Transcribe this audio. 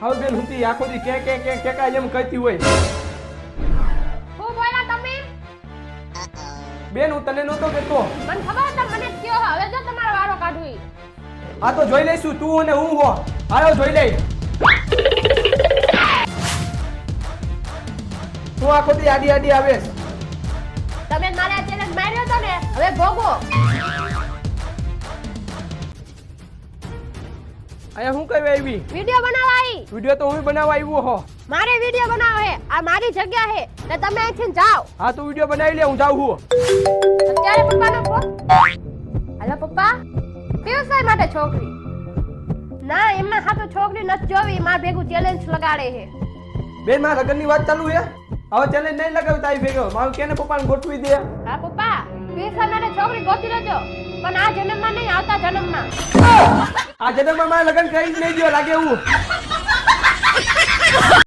હવે બેન હું તી આખો દી કે કાય એમ કહેતી હોય. હું બોલા તમે? બેન હું તને નહોતો કહેતો. મને ખબર છે મને કયો હવે જો તમારો વારો કાઢવી. આ તો જોઈ લઈશું તું અને હું હો. આયો જોઈ લઈ. તું આખો દી આડી આવે. તમે મારા ચેલેન્જ માર્યો તો ને હવે ભોગવો. અહીંયા હું કરવા આવી? વિડિયો બનાવવા આવી. વિડિયો તો હું બનાવવા આવ્યો હો. મારે વિડિયો બનાવવો હે. આ મારી જગ્યા હે. ને તમે અહીંથી જાઓ. હા તું વિડિયો બનાવી લે હું જાઉં હું. અત્યારે પપ્પાનો ફોન. હાલો પપ્પા. પીયુષભાઈ માટે છોકરી. ના એમના હાથો છોકરી નથી જોવી માર ભેગું ચેલેન્જ લગાડે હે. બેન મારા લગનની વાત ચાલુ છે. હવે ચેલેન્જ નહીં લગાવી તારી ભેગો. મારું કેને પપ્પાને ગોઠવી દે. હા પપ્પા પીયુષભાઈ માટે છોકરી ગોતી લેજો. પણ આ જન્મમાં નહીં આવતા જન્મમાં. આ જન્મમાં મારા લગન કરી જ નહીં ગયો લાગે એવું.